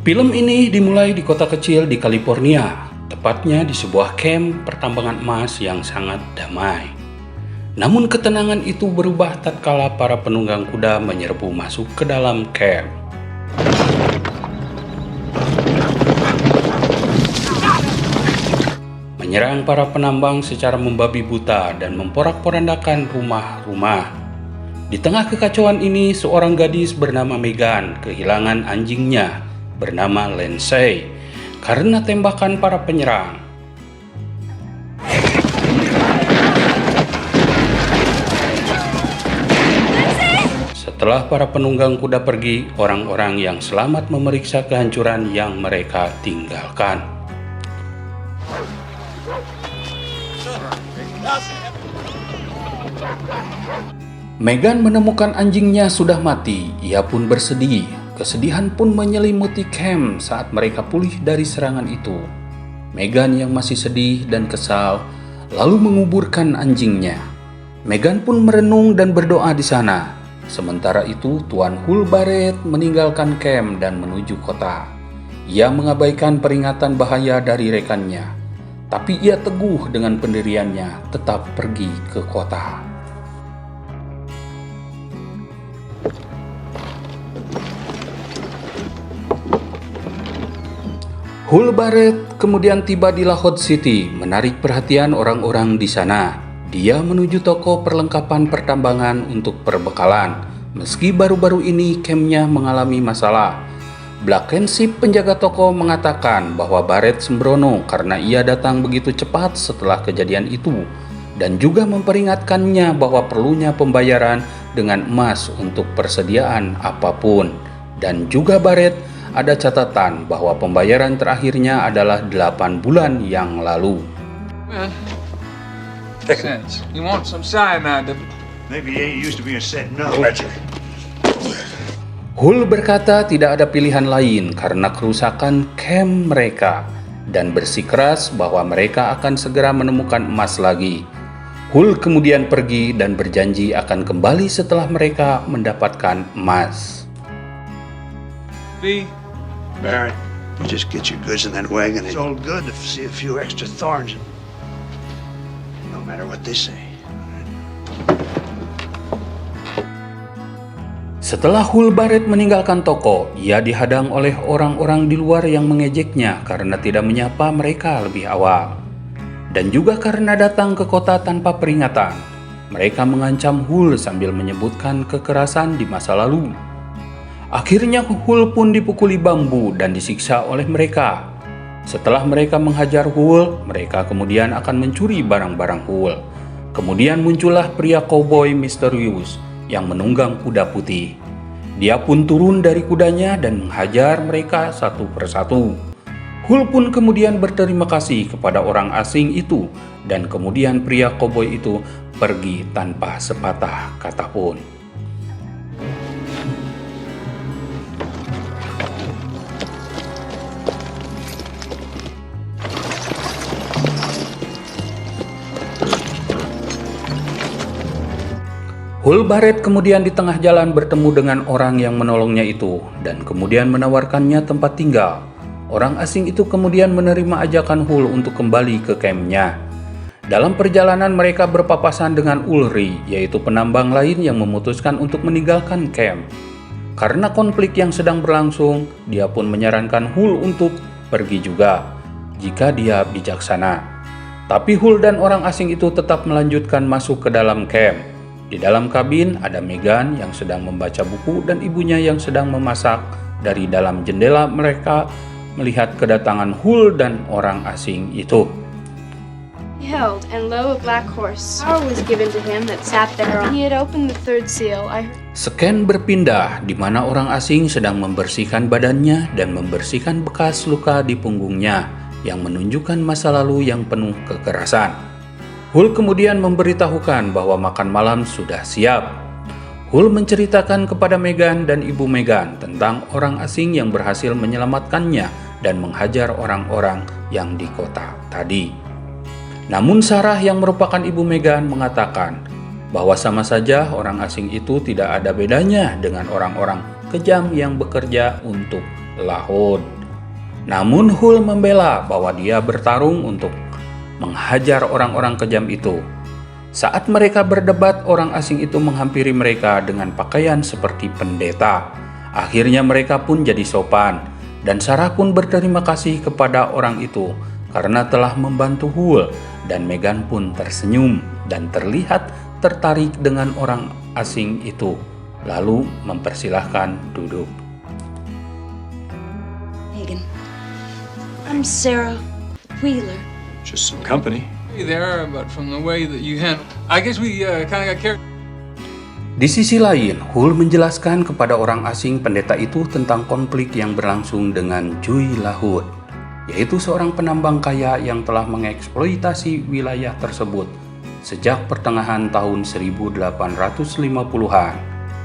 Film ini dimulai di kota kecil di California, tepatnya di sebuah kamp pertambangan emas yang sangat damai. Namun ketenangan itu berubah tatkala para penunggang kuda menyerbu masuk ke dalam kamp. Menyerang para penambang secara membabi buta dan memporak-porandakan rumah-rumah. Di tengah kekacauan ini, seorang gadis bernama Megan kehilangan anjingnya bernama Lindsay karena tembakan para penyerang. Setelah para penunggang kuda pergi, orang-orang yang selamat memeriksa kehancuran yang mereka tinggalkan. Megan menemukan anjingnya sudah mati. Ia pun bersedih. Kesedihan pun menyelimuti camp saat mereka pulih dari serangan itu. Megan yang masih sedih dan kesal lalu menguburkan anjingnya. Megan pun merenung dan berdoa di sana. Sementara itu, Tuan Hull Barrett meninggalkan camp dan menuju kota. Ia mengabaikan peringatan bahaya dari rekannya, tapi ia teguh dengan pendiriannya tetap pergi ke kota. Hull Barrett kemudian tiba di Lahode City, menarik perhatian orang-orang di sana. Dia menuju toko perlengkapan pertambangan untuk perbekalan. Meski baru-baru ini campnya mengalami masalah. Blankenship, penjaga toko, mengatakan bahwa Barrett sembrono karena ia datang begitu cepat setelah kejadian itu, dan juga memperingatkannya bahwa perlunya pembayaran dengan emas untuk persediaan apapun. Dan juga Barrett ada catatan bahwa pembayaran terakhirnya adalah 8 bulan yang lalu. Sense. You want some cyanide? Maybe you ain't used to being said no. Hull berkata tidak ada pilihan lain karena kerusakan camp mereka dan bersikeras bahwa mereka akan segera menemukan emas lagi. Hull kemudian pergi dan berjanji akan kembali setelah mereka mendapatkan emas. B. Barrett, you just get your goods in that wagon. It's all good to see a few extra thorns. No matter what they say. Setelah Hull Barrett meninggalkan toko, ia dihadang oleh orang-orang di luar yang mengejeknya karena tidak menyapa mereka lebih awal. Dan juga karena datang ke kota tanpa peringatan. Mereka mengancam Hull sambil menyebutkan kekerasan di masa lalu. Akhirnya Hull pun dipukuli bambu dan disiksa oleh mereka. Setelah mereka menghajar Hull, mereka kemudian akan mencuri barang-barang Hull. Kemudian muncullah pria koboi misterius yang menunggang kuda putih. Dia pun turun dari kudanya dan menghajar mereka satu persatu. Hull pun kemudian berterima kasih kepada orang asing itu, dan kemudian pria koboi itu pergi tanpa sepatah kata pun. Hull Barrett kemudian di tengah jalan bertemu dengan orang yang menolongnya itu dan kemudian menawarkannya tempat tinggal. Orang asing itu kemudian menerima ajakan Hull untuk kembali ke campnya. Dalam perjalanan mereka berpapasan dengan Ulrich, yaitu penambang lain yang memutuskan untuk meninggalkan camp. Karena konflik yang sedang berlangsung, dia pun menyarankan Hull untuk pergi juga, jika dia bijaksana. Tapi Hull dan orang asing itu tetap melanjutkan masuk ke dalam camp. Di dalam kabin ada Megan yang sedang membaca buku dan ibunya yang sedang memasak. Dari dalam jendela mereka melihat kedatangan Hull dan orang asing itu. He held, and lo, a black horse. Power was given to him that sat there. He had opened the third seal. Scan berpindah di mana orang asing sedang membersihkan badannya dan membersihkan bekas luka di punggungnya yang menunjukkan masa lalu yang penuh kekerasan. Hull kemudian memberitahukan bahwa makan malam sudah siap. Hull menceritakan kepada Megan dan ibu Megan tentang orang asing yang berhasil menyelamatkannya dan menghajar orang-orang yang di kota tadi. Namun Sarah yang merupakan ibu Megan mengatakan bahwa sama saja orang asing itu tidak ada bedanya dengan orang-orang kejam yang bekerja untuk Lahoud. Namun Hull membela bahwa dia bertarung untuk menghajar orang-orang kejam itu. Saat mereka berdebat, orang asing itu menghampiri mereka dengan pakaian seperti pendeta. Akhirnya mereka pun jadi sopan, dan Sarah pun berterima kasih kepada orang itu karena telah membantu Hull, dan Meghan pun tersenyum dan terlihat tertarik dengan orang asing itu, lalu mempersilahkan duduk. Megan, I'm Sarah Wheeler. Just some company. There, but from the way that you handle, I guess we kind of got carried. Di sisi lain, Hull menjelaskan kepada orang asing pendeta itu tentang konflik yang berlangsung dengan Joy Lahoud, yaitu seorang penambang kaya yang telah mengeksploitasi wilayah tersebut sejak pertengahan tahun 1850-an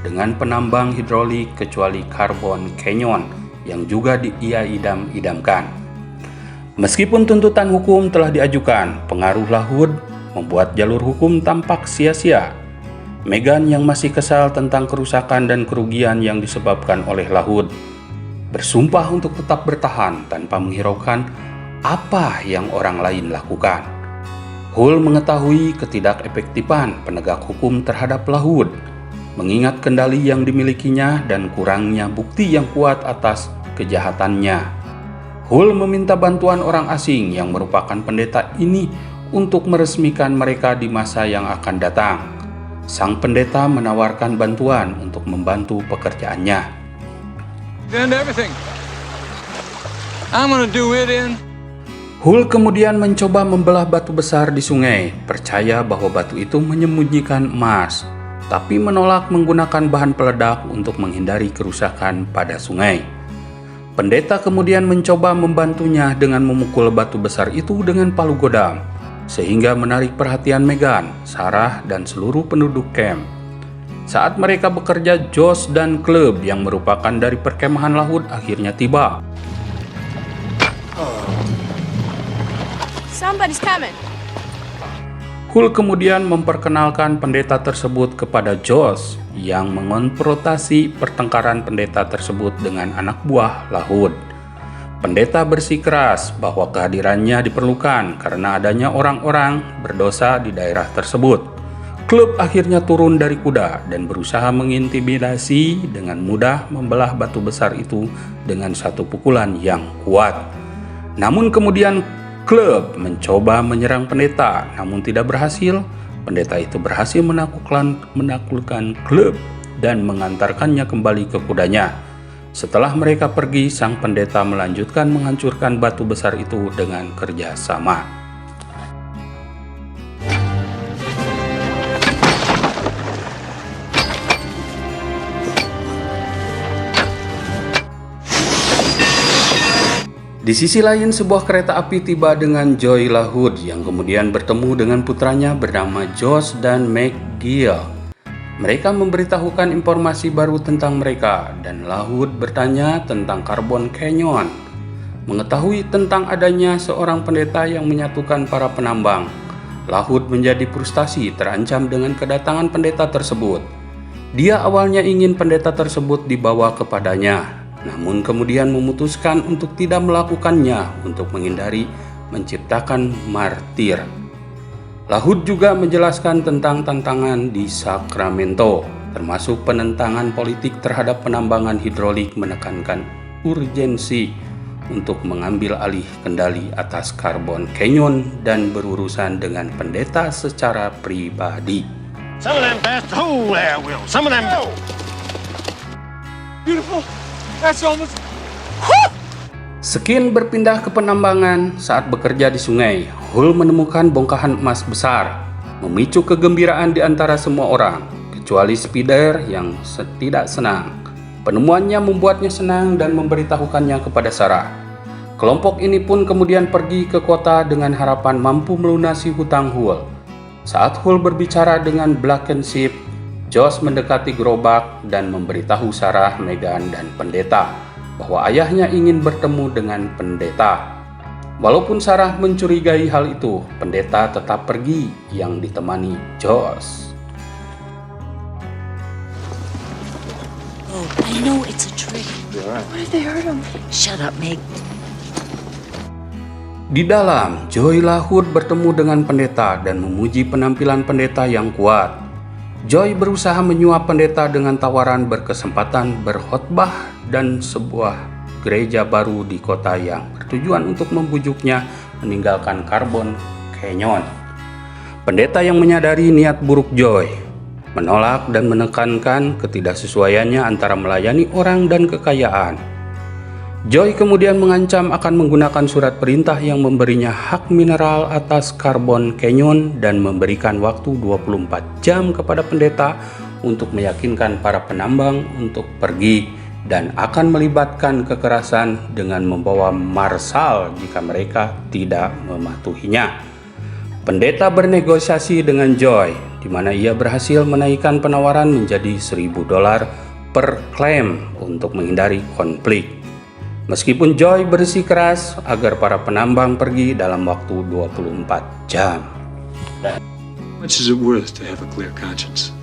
dengan penambang hidrolik kecuali Carbon Canyon yang juga ia idam-idamkan. Meskipun tuntutan hukum telah diajukan, pengaruh Lahoud membuat jalur hukum tampak sia-sia. Meghan yang masih kesal tentang kerusakan dan kerugian yang disebabkan oleh Lahoud bersumpah untuk tetap bertahan tanpa menghiraukan apa yang orang lain lakukan. Hull mengetahui ketidakefektifan penegak hukum terhadap Lahoud, mengingat kendali yang dimilikinya dan kurangnya bukti yang kuat atas kejahatannya. Hull meminta bantuan orang asing yang merupakan pendeta ini untuk meresmikan mereka di masa yang akan datang. Sang pendeta menawarkan bantuan untuk membantu pekerjaannya. And everything. I'm gonna do it in. Hull kemudian mencoba membelah batu besar di sungai, percaya bahwa batu itu menyembunyikan emas, tapi menolak menggunakan bahan peledak untuk menghindari kerusakan pada sungai. Pendeta kemudian mencoba membantunya dengan memukul batu besar itu dengan palu godam, sehingga menarik perhatian Meghan, Sarah, dan seluruh penduduk camp. Saat mereka bekerja, Josh dan Club yang merupakan dari perkemahan Lahoud akhirnya tiba. Somebody's coming. Hull kemudian memperkenalkan pendeta tersebut kepada Josh yang mengonfrontasi pertengkaran pendeta tersebut dengan anak buah Lahoud. Pendeta bersikeras bahwa kehadirannya diperlukan karena adanya orang-orang berdosa di daerah tersebut. Club akhirnya turun dari kuda dan berusaha mengintimidasi dengan mudah membelah batu besar itu dengan satu pukulan yang kuat. Namun kemudian Club mencoba menyerang pendeta, namun tidak berhasil. Pendeta itu berhasil menaklukkan Club dan mengantarkannya kembali ke kudanya. Setelah mereka pergi, sang pendeta melanjutkan menghancurkan batu besar itu dengan kerjasama. Di sisi lain, sebuah kereta api tiba dengan Joy Lahoud yang kemudian bertemu dengan putranya bernama Josh dan Meg Gill. Mereka memberitahukan informasi baru tentang mereka, dan Lahoud bertanya tentang Carbon Canyon. Mengetahui tentang adanya seorang pendeta yang menyatukan para penambang, Lahoud menjadi frustasi terancam dengan kedatangan pendeta tersebut. Dia awalnya ingin pendeta tersebut dibawa kepadanya, namun kemudian memutuskan untuk tidak melakukannya untuk menghindari menciptakan martir. Lahoud juga menjelaskan tentang tantangan di Sacramento, termasuk penentangan politik terhadap penambangan hidrolik, menekankan urgensi untuk mengambil alih kendali atas Carbon Canyon dan berurusan dengan pendeta secara pribadi. Some of them bastards. Oh, there, Will. Some of them. Beautiful. That's almost. Skin berpindah ke penambangan. Saat bekerja di sungai, Hull menemukan bongkahan emas besar, memicu kegembiraan di antara semua orang, kecuali Spider yang tidak senang. Penemuannya membuatnya senang dan memberitahukannya kepada Sarah. Kelompok ini pun kemudian pergi ke kota dengan harapan mampu melunasi hutang Hull. Saat Hull berbicara dengan Blankenship, Josh mendekati gerobak dan memberitahu Sarah, Meghan, dan pendeta bahwa ayahnya ingin bertemu dengan pendeta. Walaupun Sarah mencurigai hal itu, pendeta tetap pergi yang ditemani Josh. Oh, I know it's a trick. What if they hurt him? Shut up, Meg. Di dalam, Joy LaHood bertemu dengan pendeta dan memuji penampilan pendeta yang kuat. Joy berusaha menyuap pendeta dengan tawaran berkesempatan berkhotbah dan sebuah gereja baru di kota yang bertujuan untuk membujuknya meninggalkan Carbon Canyon. Pendeta yang menyadari niat buruk Joy menolak dan menekankan ketidaksesuaiannya antara melayani orang dan kekayaan. Joy kemudian mengancam akan menggunakan surat perintah yang memberinya hak mineral atas Carbon Canyon dan memberikan waktu 24 jam kepada pendeta untuk meyakinkan para penambang untuk pergi dan akan melibatkan kekerasan dengan membawa marsal jika mereka tidak mematuhinya. Pendeta bernegosiasi dengan Joy, di mana ia berhasil menaikkan penawaran menjadi $1.000 per klaim untuk menghindari konflik. Meskipun Joy bersikeras agar para penambang pergi dalam waktu 24 jam. How much is it worth to have a clear conscience?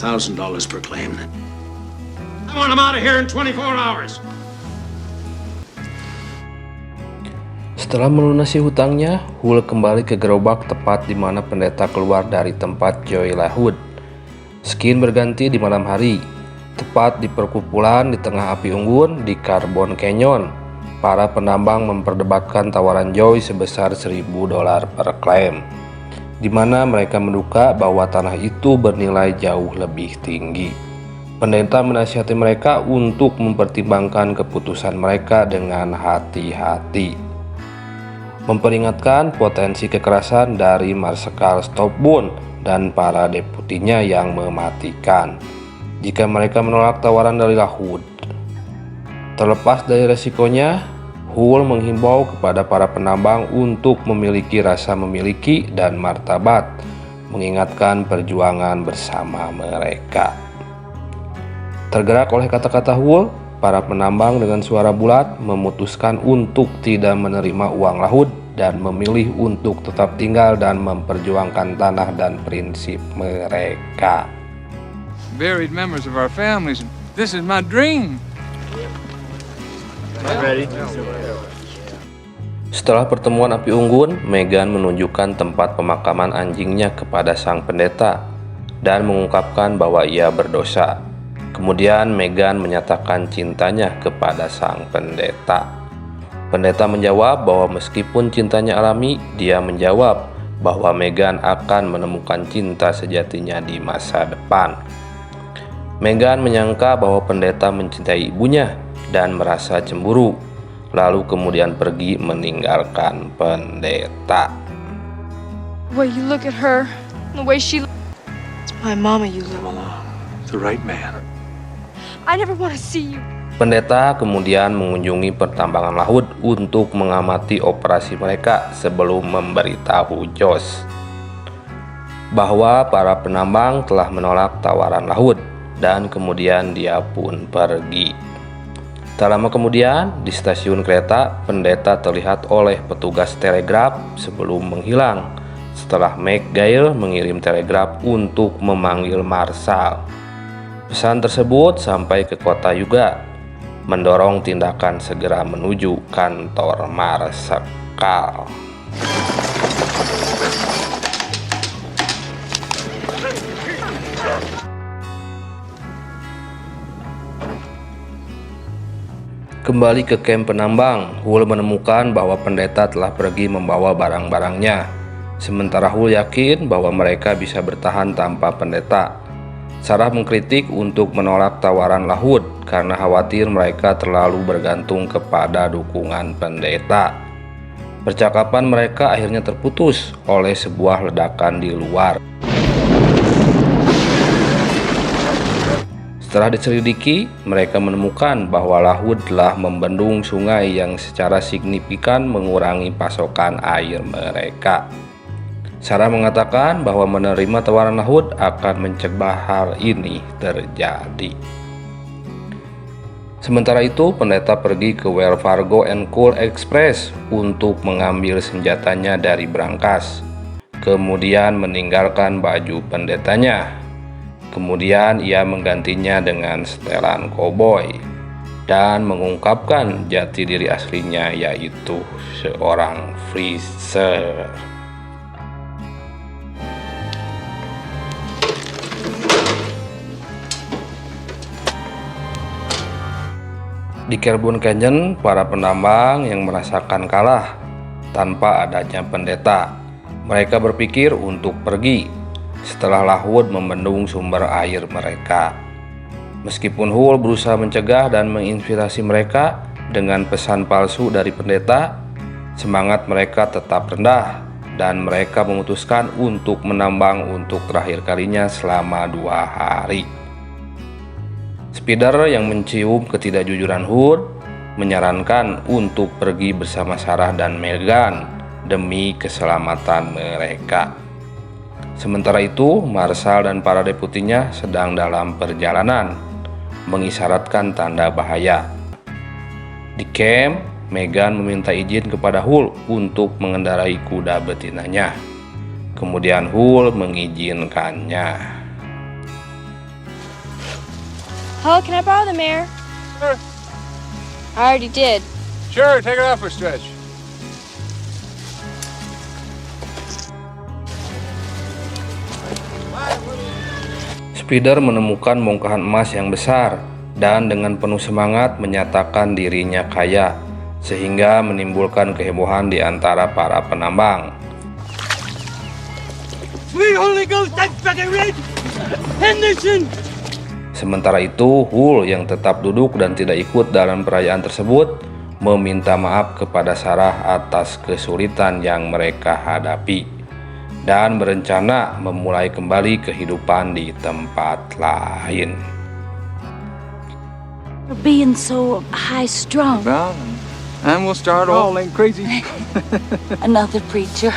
$1,000 per claim then. I want him out of here in 24 hours. Setelah melunasi hutangnya, Hull kembali ke gerobak tepat di mana pendeta keluar dari tempat Joy LaHood. Skin berganti di malam hari, tepat di perkumpulan di tengah api unggun di Carbon Canyon. Para penambang memperdebatkan tawaran Joy sebesar $1.000 per klaim, di mana mereka menduga bahwa tanah itu bernilai jauh lebih tinggi. Pendeta menasihati mereka untuk mempertimbangkan keputusan mereka dengan hati-hati, memperingatkan potensi kekerasan dari Marsekal Stopbone dan para deputinya yang mematikan jika mereka menolak tawaran dari LaHood. Terlepas dari resikonya, Hull menghimbau kepada para penambang untuk memiliki rasa memiliki dan martabat, mengingatkan perjuangan bersama mereka. Tergerak oleh kata-kata Hull, para penambang dengan suara bulat memutuskan untuk tidak menerima uang LaHood dan memilih untuk tetap tinggal dan memperjuangkan tanah dan prinsip mereka. Buried members of our families. This is my dream. Setelah pertemuan api unggun, Megan menunjukkan tempat pemakaman anjingnya kepada sang pendeta dan mengungkapkan bahwa ia berdosa. Kemudian Megan menyatakan cintanya kepada sang pendeta. Pendeta menjawab bahwa meskipun cintanya alami, dia menjawab bahwa Megan akan menemukan cinta sejatinya di masa depan. Megan menyangka bahwa pendeta mencintai ibunya dan merasa cemburu, lalu kemudian pergi meninggalkan pendeta. The way you look at her, the way she... It's my mama you live alone. The right man. I never want to see you. Pendeta kemudian mengunjungi pertambangan LaHood untuk mengamati operasi mereka sebelum memberitahu Josh bahwa para penambang telah menolak tawaran LaHood, dan kemudian dia pun pergi. Tak lama kemudian, di stasiun kereta, pendeta terlihat oleh petugas telegraf sebelum menghilang setelah McGill mengirim telegraf untuk memanggil Marshal. Pesan tersebut sampai ke kota juga, mendorong tindakan segera menuju kantor Marsekal. Kembali ke kamp penambang, Hull menemukan bahwa pendeta telah pergi membawa barang-barangnya. Sementara Hull yakin bahwa mereka bisa bertahan tanpa pendeta. Sarah mengkritik untuk menolak tawaran LaHood karena khawatir mereka terlalu bergantung kepada dukungan pendeta. Percakapan mereka akhirnya terputus oleh sebuah ledakan di luar. Setelah diselidiki, mereka menemukan bahwa LaHood telah membendung sungai yang secara signifikan mengurangi pasokan air mereka. Sarah mengatakan bahwa menerima tawaran LaHood akan mencegah hal ini terjadi. Sementara itu, pendeta pergi ke Wells Fargo and Coal Express untuk mengambil senjatanya dari brankas, kemudian meninggalkan baju pendetanya. Kemudian ia menggantinya dengan setelan koboi. dan mengungkapkan jati diri aslinya, yaitu seorang freezer. Di Carbon Canyon, para penambang yang merasakan kalah tanpa adanya pendeta. Mereka berpikir untuk pergi setelah Lockwood membendung sumber air mereka. Meskipun Hull berusaha mencegah dan menginspirasi mereka dengan pesan palsu dari pendeta, semangat mereka tetap rendah dan mereka memutuskan untuk menambang untuk terakhir kalinya selama 2 hari. Spider yang mencium ketidakjujuran Hull menyarankan untuk pergi bersama Sarah dan Megan demi keselamatan mereka. Sementara itu, Marshall dan para deputinya sedang dalam perjalanan, mengisyaratkan tanda bahaya. Di camp, Megan meminta izin kepada Hull untuk mengendarai kuda betinanya. Kemudian Hull mengizinkannya. Oh, can I borrow the mare? Sure. I already did. Sure, take it out for a stretch. Spider menemukan bongkahan emas yang besar dan dengan penuh semangat menyatakan dirinya kaya, sehingga menimbulkan kehebohan di antara para penambang. Sementara itu, Hull yang tetap duduk dan tidak ikut dalam perayaan tersebut meminta maaf kepada Sarah atas kesulitan yang mereka hadapi dan berencana memulai kembali kehidupan di tempat lain. You're being so high-strung. Well, and we'll start all like crazy. Another preacher.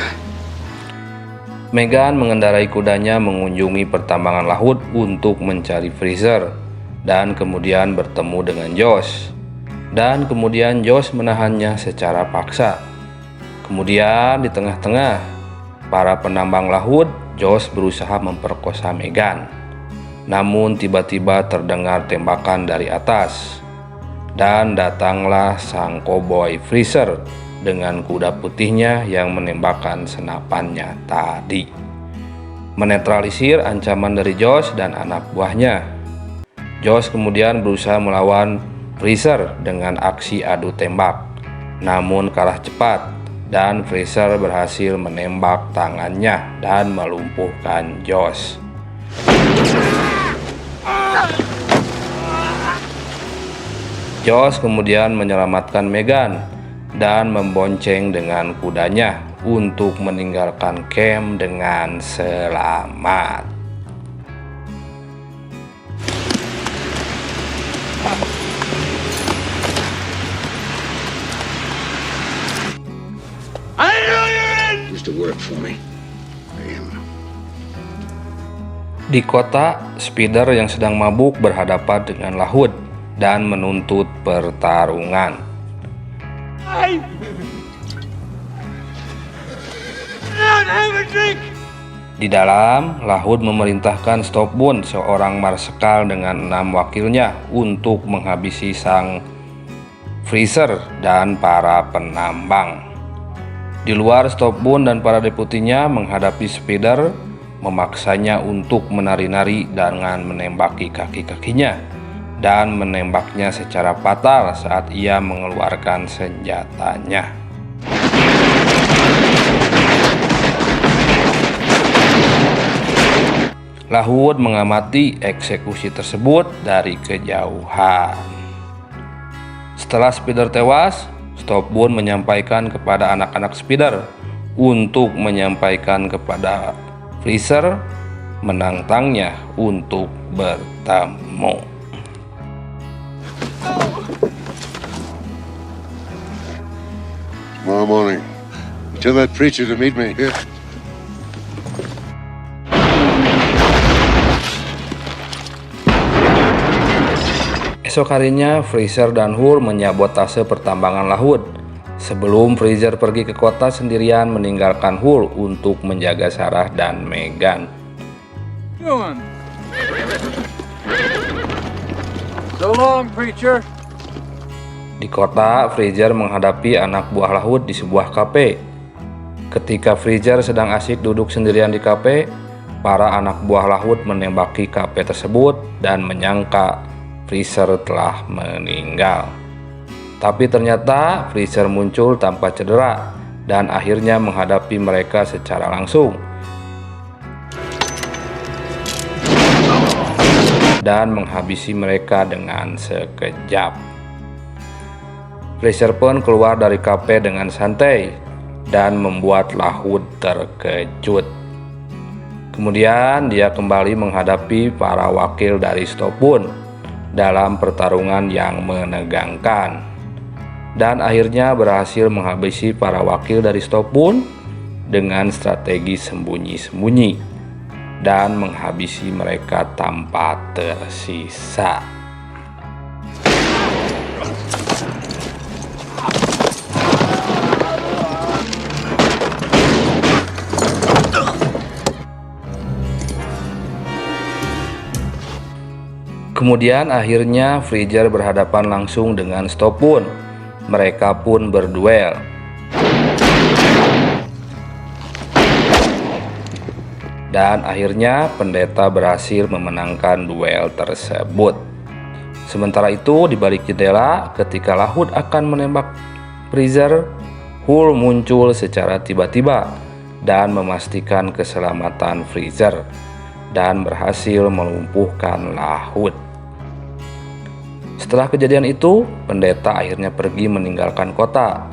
Megan mengendarai kudanya mengunjungi pertambangan Lockwood untuk mencari freezer dan kemudian bertemu dengan Josh. Dan kemudian Josh menahannya secara paksa. Kemudian di tengah-tengah para penambang Lockwood, Josh berusaha memperkosa Megan. Namun tiba-tiba terdengar tembakan dari atas. Dan datanglah sang koboi freezer dengan kuda putihnya yang menembakkan senapannya tadi, menetralisir ancaman dari Josh dan anak buahnya. Josh kemudian berusaha melawan Freezer dengan aksi adu tembak, namun kalah cepat dan Freezer berhasil menembak tangannya dan melumpuhkan Josh. Josh kemudian menyelamatkan Megan dan membonceng dengan kudanya untuk meninggalkan camp dengan selamat. Used to work for me. Di kota, Spider yang sedang mabuk berhadapan dengan Lockwood dan menuntut pertarungan. Di dalam, Lockwood memerintahkan Stopbone, seorang marsekal dengan 6 wakilnya, untuk menghabisi sang Freezer dan para penambang. Di luar, Stopbone dan para deputinya menghadapi Spider, memaksanya untuk menari-nari dengan menembaki kaki-kakinya dan menembaknya secara fatal saat ia mengeluarkan senjatanya. Lockwood mengamati eksekusi tersebut dari kejauhan. Setelah Spider tewas, Stopbone menyampaikan kepada anak-anak Spider untuk menyampaikan kepada Freezer menantangnya untuk bertemu. Tomorrow morning. Tell that preacher to meet me here. Esok harinya, Freezer dan Hull menyabotase pertambangan Lockwood sebelum Freezer pergi ke kota sendirian meninggalkan Hull untuk menjaga Sarah dan Megan. Doing. So long, preacher. Di kota, Freezer menghadapi anak buah laut di sebuah kafe. Ketika Freezer sedang asik duduk sendirian di kafe, para anak buah laut menembaki kafe tersebut dan menyangka Freezer telah meninggal. Tapi ternyata Freezer muncul tanpa cedera dan akhirnya menghadapi mereka secara langsung dan menghabisi mereka dengan sekejap. Freezer pun keluar dari kafe dengan santai dan membuat laut terkejut. Kemudian dia kembali menghadapi para wakil dari Stopun dalam pertarungan yang menegangkan, dan akhirnya berhasil menghabisi para wakil dari Stopun dengan strategi sembunyi-sembunyi dan menghabisi mereka tanpa tersisa. Kemudian akhirnya Freezer berhadapan langsung dengan Stopun. Mereka pun berduel. Dan akhirnya pendeta berhasil memenangkan duel tersebut. Sementara itu di balik jendela, ketika Laut akan menembak Freezer, Hulk muncul secara tiba-tiba dan memastikan keselamatan Freezer dan berhasil melumpuhkan Laut. Setelah kejadian itu, pendeta akhirnya pergi meninggalkan kota.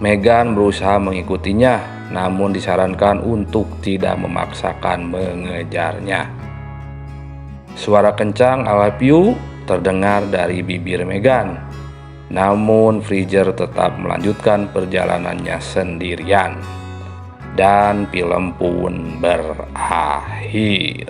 Megan berusaha mengikutinya, namun disarankan untuk tidak memaksakan mengejarnya. Suara kencang "I love you" terdengar dari bibir Megan. Namun Freezer tetap melanjutkan perjalanannya sendirian. Dan film pun berakhir.